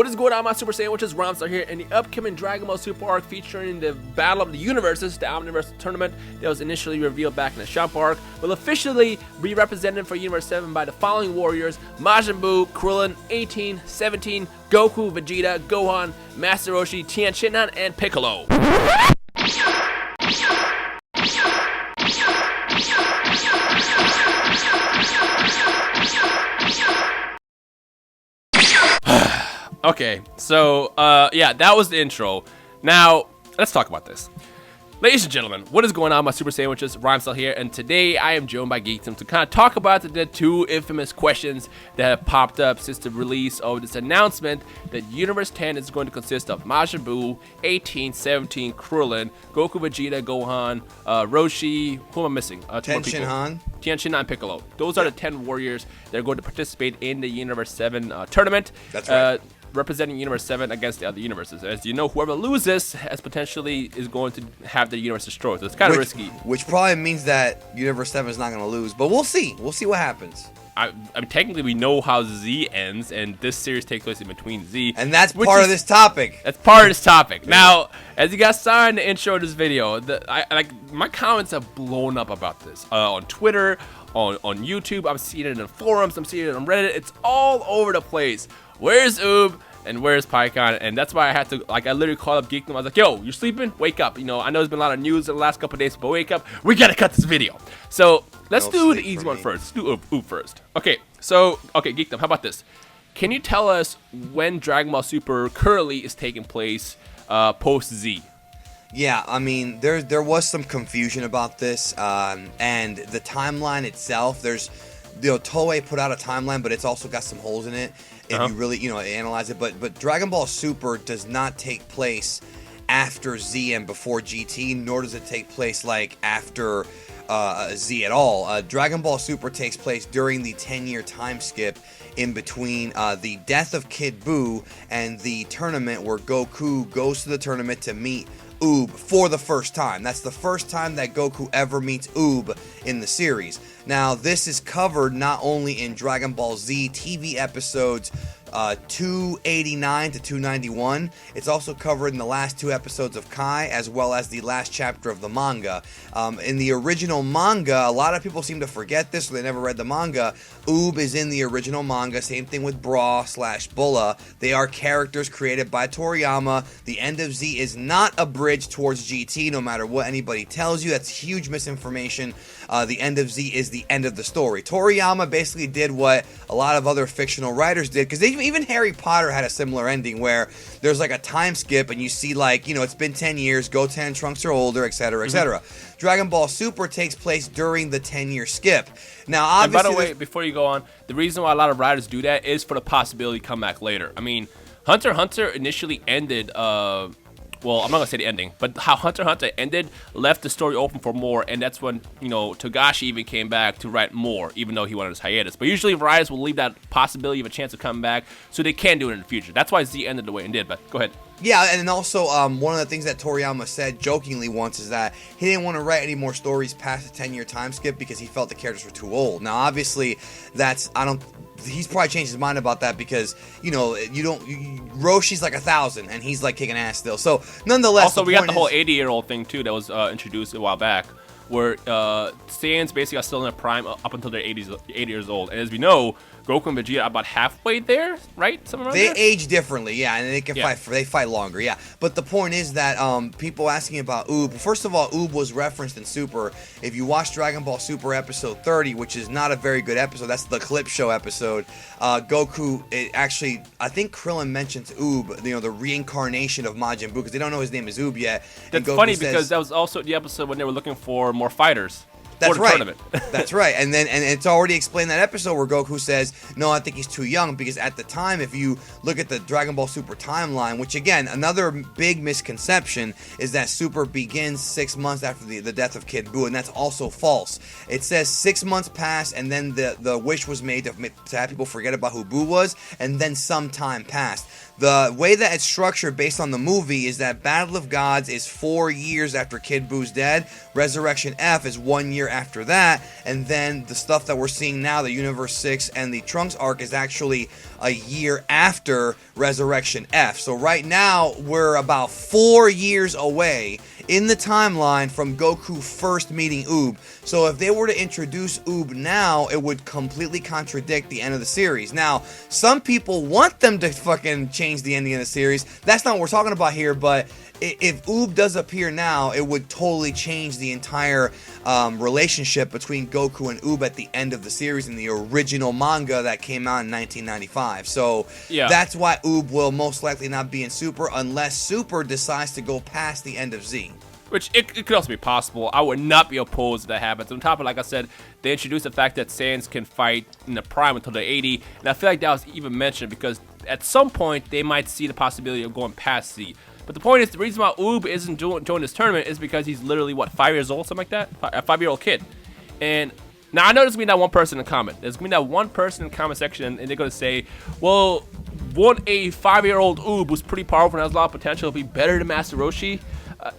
What is going on, my Super Sandwiches? Rhymestyle here. In the upcoming Dragon Ball Super arc featuring the Battle of the Universes, the omniversal tournament that was initially revealed back in the Jump arc, will officially be represented for Universe 7 by the following warriors: Majin Buu, Krillin, 18, 17, Goku, Vegeta, Gohan, Master Roshi, Tien Shinhan, and Piccolo. Okay, so, yeah, that was the intro. Now, let's talk about this. Ladies and gentlemen, what is going on, my Super Sandwiches? Rhymestyle here, and today I am joined by Geekdom to kind of talk about the two infamous questions that have popped up since the release of this announcement that Universe 10 is going to consist of Majin Buu, 18, 17, Krillin, Goku, Vegeta, Gohan, Roshi, who am I missing? Tien Shinhan. Tien Shinhan and Piccolo. Those are the 10 warriors that are going to participate in the Universe 7 tournament. That's right. Representing Universe 7 against the other universes. As you know, whoever loses has potentially is going to have the universe destroyed. So it's kind of risky. Which probably means that Universe 7 is not going to lose. But we'll see. We'll see what happens. I mean, technically, we know how Z ends, and this series takes place in between Z. And that's part of this topic. That's part of this topic. Now, as you guys saw in the intro of this video, my comments have blown up about this. On Twitter, on YouTube, I'm seeing it in forums, I'm seeing it on Reddit. It's all over the place. Where's Uub? And where's Pikkon? And that's why I had to, I literally called up Geekdom. I was like, yo, you're sleeping? Wake up. You know, I know there's been a lot of news in the last couple of days, but wake up. We gotta cut this video. So, let's do the easy one first. Let's do Uub first. Okay, so, Geekdom, how about this? Can you tell us when Dragon Ball Super currently is taking place post-Z? Yeah, I mean, there was some confusion about this, and the timeline itself, Toei put out a timeline, but it's also got some holes in it if you really, analyze it. But Dragon Ball Super does not take place after Z and before GT, nor does it take place after Z at all. Dragon Ball Super takes place during the 10-year time skip in between the death of Kid Buu and the tournament where Goku goes to the tournament to meet Uub for the first time. That's the first time that Goku ever meets Uub in the series. Now, this is covered not only in Dragon Ball Z TV episodes 289 to 291. It's also covered in the last 2 episodes of Kai, as well as the last chapter of the manga. In the original manga, a lot of people seem to forget this, or they never read the manga. Uub is in the original manga. Same thing with Bra/Bulla. They are characters created by Toriyama. The end of Z is not a bridge towards GT, no matter what anybody tells you. That's huge misinformation. The end of Z is the end of the story. Toriyama basically did what a lot of other fictional writers did, because even Harry Potter had a similar ending where there's a time skip and you see it's been 10 years, Goten and Trunks are older, etc., etc. Dragon Ball Super takes place during the 10-year skip. Now, obviously, and by the way, before you go on, the reason why a lot of writers do that is for the possibility to come back later. I mean, Hunter x Hunter initially ended, well, I'm not going to say the ending, but how Hunter x Hunter ended left the story open for more, and that's when, Togashi even came back to write more, even though he went on his hiatus. But usually writers will leave that possibility of a chance of coming back so they can do it in the future. That's why Z ended the way it did, but go ahead. Yeah, and also one of the things that Toriyama said jokingly once is that he didn't want to write any more stories past the 10-year time skip because he felt the characters were too old. Now, obviously, he's probably changed his mind about that because, Roshi's 1,000 and he's kicking ass still. So, nonetheless, also, we got the whole 80-year-old thing, too, that was introduced a while back, where Saiyans basically are still in their prime up until they're 80 years old. And as we know, Goku and Vegeta are about halfway there, right? They age differently, yeah, and they can fight. They fight longer, yeah. But the point is that people asking about Uub. First of all, Uub was referenced in Super. If you watch Dragon Ball Super episode 30, which is not a very good episode, that's the clip show episode. Goku, I think Krillin mentions Uub, the reincarnation of Majin Buu, because they don't know his name is Uub yet. That's funny because that was also the episode when they were looking for more fighters. That's right. That's right. And it's already explained that episode where Goku says, no, I think he's too young, because at the time, if you look at the Dragon Ball Super timeline, which again, another big misconception is that Super begins 6 months after the death of Kid Buu, and that's also false. It says 6 months passed, and then the wish was made to have people forget about who Buu was, and then some time passed. The way that it's structured based on the movie is that Battle of Gods is 4 years after Kid Buu's dead, Resurrection F is 1 year after that, and then the stuff that we're seeing now, the Universe 6 and the Trunks arc, is actually a year after Resurrection F. So right now, we're about 4 years away in the timeline from Goku first meeting Uub. So if they were to introduce Uub now, it would completely contradict the end of the series. Now, some people want them to fucking change the ending of the series. That's not what we're talking about here, but if Uub does appear now, it would totally change the entire relationship between Goku and Uub at the end of the series in the original manga that came out in 1995. So that's why Uub will most likely not be in Super unless Super decides to go past the end of Z. Which it could also be possible. I would not be opposed if that happens. On top of, like I said, they introduced the fact that Saiyans can fight in the Prime until they're 80, and I feel like that was even mentioned because at some point they might see the possibility of going past Z. But the point is, the reason why Uub isn't joining this tournament is because he's literally, what, 5 years old, something like that? A 5-year-old kid. And now I know there's going to be that one person in the comment. There's going to be that one person in the comment section, and they're going to say, well, won't a 5-year-old Uub who's pretty powerful and has a lot of potential be better than Master Roshi?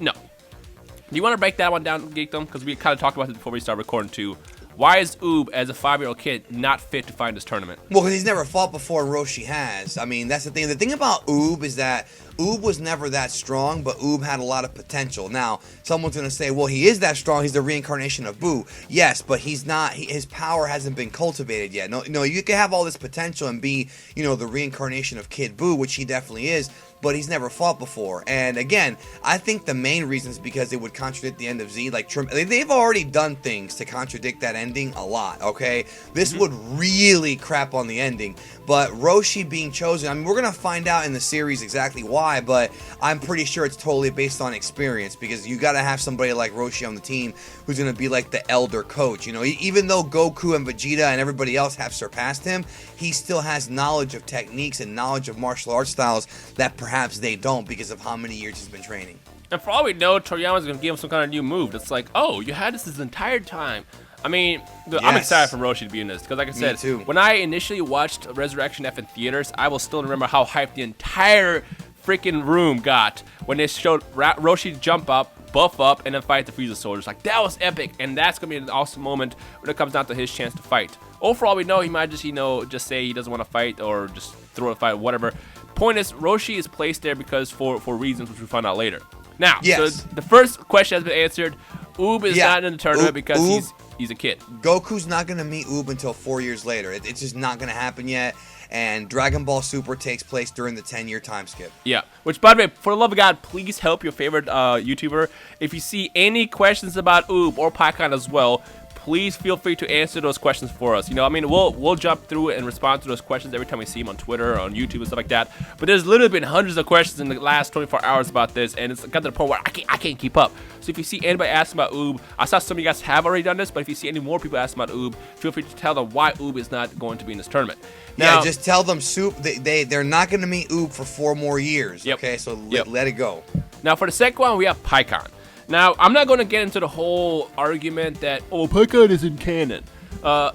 No. Do you want to break that one down, Geekdom? Because we kind of talked about it before we started recording too. Why is Uub, as a 5-year-old kid, not fit to fight this tournament? Well, because he's never fought before and Roshi has. I mean, that's the thing. The thing about Uub is that Uub was never that strong, but Uub had a lot of potential. Now, someone's going to say, well, he is that strong. He's the reincarnation of Boo. Yes, but he's not. His power hasn't been cultivated yet. No, you can have all this potential and be, the reincarnation of Kid Boo, which he definitely is, but he's never fought before. And again, I think the main reason is because it would contradict the end of Z. Like, they've already done things to contradict that ending a lot, okay? This would really crap on the ending. But Roshi being chosen, I mean, we're going to find out in the series exactly why, but I'm pretty sure it's totally based on experience because you got to have somebody like Roshi on the team who's going to be like the elder coach. Even though Goku and Vegeta and everybody else have surpassed him, he still has knowledge of techniques and knowledge of martial arts styles that perhaps they don't because of how many years he's been training. And for all we know, Toriyama's going to give him some kind of new move. It's like, oh, you had this entire time. I mean, I'm excited for Roshi to be in this because, like I said, when I initially watched Resurrection F in theaters, I will still remember how hyped the entire freaking room got when they showed Roshi jump up, buff up, and then fight the Frieza soldiers. Like, that was epic, and that's going to be an awesome moment when it comes down to his chance to fight. Or for all we know, he might just, just say he doesn't want to fight or just throw a fight, whatever. Point is, Roshi is placed there because for reasons which we find out later. Now, so the first question has been answered. Uub is not in the tournament because he's a kid. Goku's not going to meet Uub until 4 years later. It's just not going to happen yet. And Dragon Ball Super takes place during the 10-year time skip. Yeah, which, by the way, for the love of God, please help your favorite YouTuber. If you see any questions about Uub or Pikkon as well, please feel free to answer those questions for us. We'll jump through it and respond to those questions every time we see them on Twitter or on YouTube and stuff like that. But there's literally been hundreds of questions in the last 24 hours about this, and it's got to the point where I can't keep up. So if you see anybody asking about Uub, I saw some of you guys have already done this, but if you see any more people asking about Uub, feel free to tell them why Uub is not going to be in this tournament. Now, just tell them they're not going to meet Uub for 4 more years. Okay, so let it go. Now for the second one, we have Pikkon. Now, I'm not going to get into the whole argument that, Pikkon isn't canon.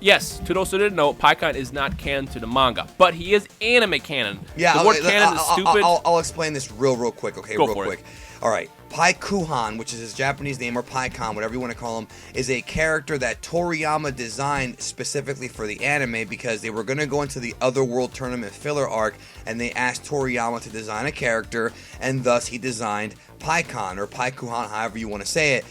Yes, to those who didn't know, Pikkon is not canon to the manga, but he is anime canon. Yeah, the word canon is stupid. I'll explain this real quick, okay? Go for quick. All right. Paikuhan, which is his Japanese name, or Pikkon, whatever you want to call him, is a character that Toriyama designed specifically for the anime because they were going to go into the Otherworld Tournament filler arc, and they asked Toriyama to design a character, and thus he designed Pikkon, or Paikuhan, however you want to say it.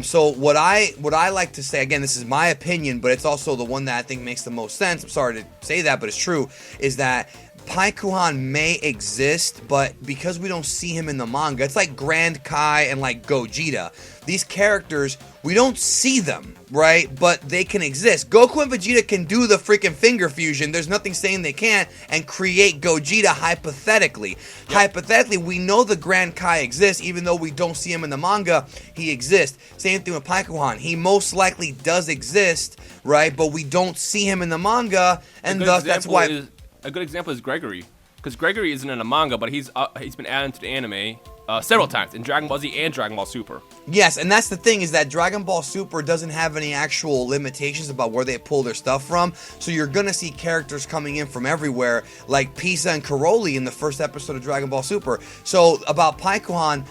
So what I like to say, again, this is my opinion, but it's also the one that I think makes the most sense. I'm sorry to say that, but it's true, is that Paikuhan may exist, but because we don't see him in the manga, it's like Grand Kai and like Gogeta. These characters, we don't see them, right? But they can exist. Goku and Vegeta can do the freaking finger fusion. There's nothing saying they can't, and create Gogeta hypothetically. Yep. Hypothetically, we know the Grand Kai exists, even though we don't see him in the manga, he exists. Same thing with Paikuhan. He most likely does exist, right? But we don't see him in the manga, and thus that's why... A good example is Gregory, because Gregory isn't in a manga, but he's been added to the anime several times in Dragon Ball Z and Dragon Ball Super. Yes, and that's the thing, is that Dragon Ball Super doesn't have any actual limitations about where they pull their stuff from, so you're gonna see characters coming in from everywhere, like Pisa and Karoli in the first episode of Dragon Ball Super. So about Paikuhan,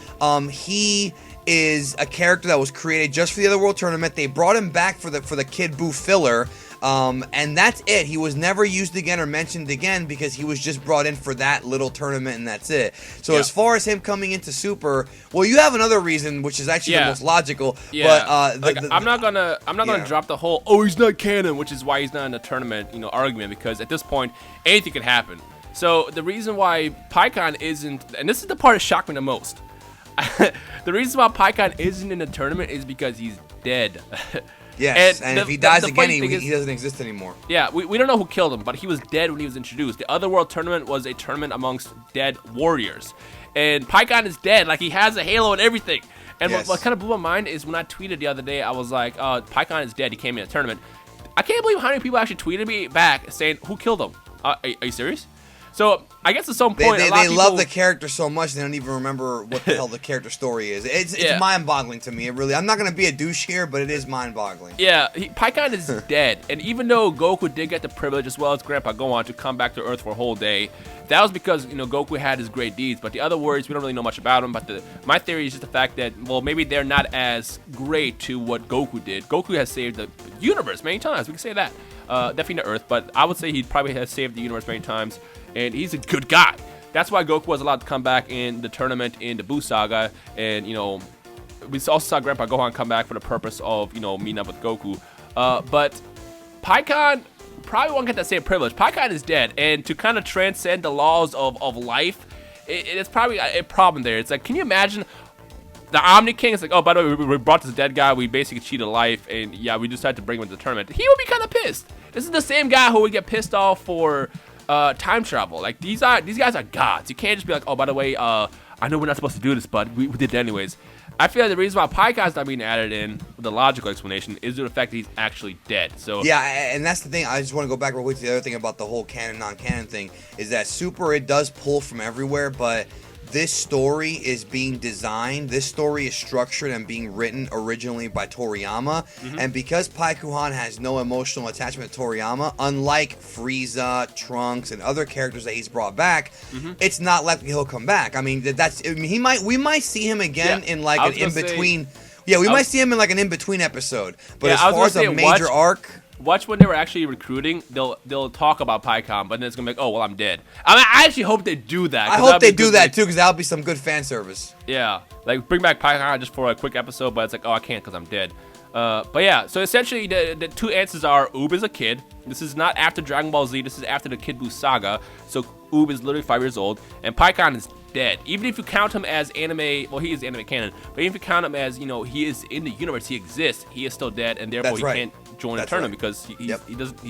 he is a character that was created just for the Otherworld Tournament. They brought him back for the Kid Buu filler. And that's it. He was never used again or mentioned again because he was just brought in for that little tournament, and that's it. So as far as him coming into Super, well, you have another reason, which is actually the most logical. Yeah. But I'm not gonna drop the whole he's not canon, which is why he's not in the tournament, argument, because at this point anything could happen. So the reason why Pikkon isn't, and this is the part that shocked me the most. The reason why Pikkon isn't in the tournament is because he's dead. Yes, and if he dies again, he doesn't exist anymore. Yeah, we don't know who killed him, but he was dead when he was introduced. The Otherworld tournament was a tournament amongst dead warriors. And Pikkon is dead, like he has a halo and everything. And what kind of blew my mind is when I tweeted the other day, I was like, Pikkon is dead, he came in a tournament. I can't believe how many people actually tweeted me back saying, who killed him? Are you serious? So I guess at some point, they love the character so much they don't even remember what the hell the character story is. It's mind-boggling to me. It really. I'm not gonna be a douche here, but it is mind-boggling. Yeah, Pikkon is dead, and even though Goku did get the privilege, as well as Grandpa Gohan, to come back to Earth for a whole day, that was because Goku had his great deeds. But the other warriors, we don't really know much about them. But my theory is just the fact that maybe they're not as great to what Goku did. Goku has saved the universe many times. We can say that. Definitely not Earth, but I would say he probably has saved the universe many times. And he's a good guy. That's why Goku was allowed to come back in the tournament in the Buu Saga. And, we also saw Grandpa Gohan come back for the purpose of, meeting up with Goku. But Pikkon probably won't get that same privilege. Pikkon is dead. And to kind of transcend the laws of life, it's probably a problem there. It's like, can you imagine the Omni King is like, oh, by the way, we brought this dead guy. We basically cheated life. And, yeah, we decided to bring him into the tournament. He would be kind of pissed. This is the same guy who would get pissed off for time travel. Like these guys are gods. You can't just be like, oh, by the way, I know we're not supposed to do this, but we did it anyways. I feel like the reason why Pikkon's not being added in, the logical explanation, is due to the fact that he's actually dead. So yeah, and that's the thing. I just want to go back real quick to the other thing about the whole canon non-canon thing is that Super, it does pull from everywhere, but this story is being designed, this story is structured and being written originally by Toriyama, and because Paikuhan has no emotional attachment to Toriyama, unlike Frieza, Trunks, and other characters that he's brought back, it's not likely he'll come back. I mean, we might see him again in like an in-between. We might see him in like an in-between episode, but as far as a major arc... Watch when they were actually recruiting, they'll talk about Pikkon, but then it's gonna be like, oh well, I'm dead. I mean, I actually hope they do that. I hope they do that too, because that'll be some good fan service. Yeah, like bring back Pikkon just for a quick episode, but it's like, oh, I can't because I'm dead. But yeah, so essentially the two answers are Uub is a kid. This is not after Dragon Ball Z. This is after the Kid Buu saga. So Uub is literally 5 years old, and Pikkon is dead. Even if you count him as anime, well, he is anime canon, but even if you count him as, he is in the universe, he exists, he is still dead, and therefore he can't join the tournament because he doesn't.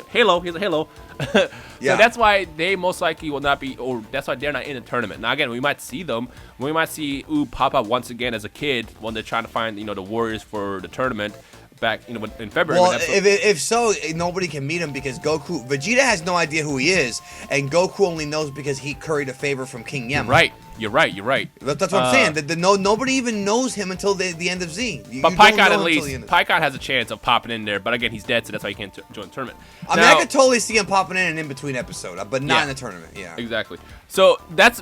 Halo, he has a Halo. So that's why they most likely will not be, or that's why they're not in the tournament. Now again, we might see them. We might see Uub pop up once again as a kid when they're trying to find the warriors for the tournament back in February. Well, if so, nobody can meet him because Vegeta has no idea who he is, and Goku only knows because he curried a favor from King Yama. You're right. That's what I'm saying. That nobody even knows him until the end of Z. But Pikkon, at least, Pikkon has a chance of popping in there. But again, he's dead, so that's why he can't join the tournament. I mean, I could totally see him popping in an in-between episode, but not in the tournament. Yeah, exactly. So that's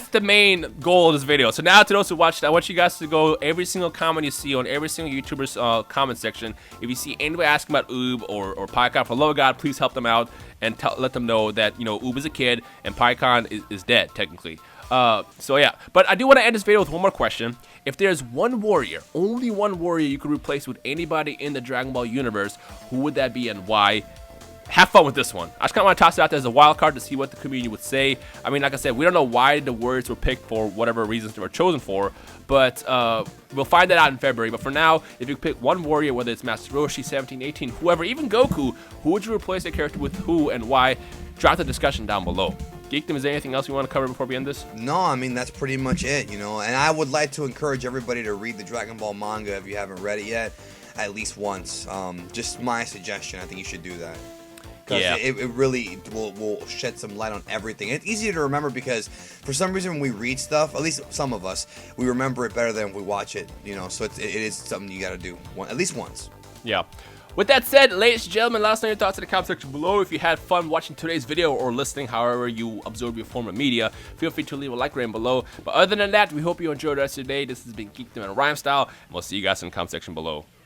the main goal of this video. So now, to those who watched, I want you guys to go every single comment you see on every single YouTuber's comment section. If you see anybody asking about Uub or Pikkon, for the love of God, please help them out and let them know that Uub is a kid and Pikkon is dead technically. So yeah, but I do want to end this video with one more question. If there's one warrior, only one warrior you could replace with anybody in the Dragon Ball universe, who would that be and why? Have fun with this one. I just kind of want to toss it out there as a wild card to see what the community would say. I mean, like I said, we don't know why the words were picked for whatever reasons they were chosen for, but we'll find that out in February. But for now, if you pick one warrior, whether it's Master Roshi, 17, 18, whoever, even Goku, who would you replace that character with, who and why? Drop the discussion down below. Geekdom, is there anything else you want to cover before we end this? No, I mean, that's pretty much it, and I would like to encourage everybody to read the Dragon Ball manga if you haven't read it yet, at least once. Just my suggestion, I think you should do that. Because it really will shed some light on everything. It's easier to remember because for some reason when we read stuff, at least some of us, we remember it better than when we watch it, so it is something you got to do at least once. Yeah. With that said, ladies and gentlemen, let us know your thoughts in the comment section below. If you had fun watching today's video or listening, however you absorb your form of media, feel free to leave a like rating below. But other than that, we hope you enjoyed the rest of your day. This has been Geekdom and Rhymestyle, and we'll see you guys in the comment section below.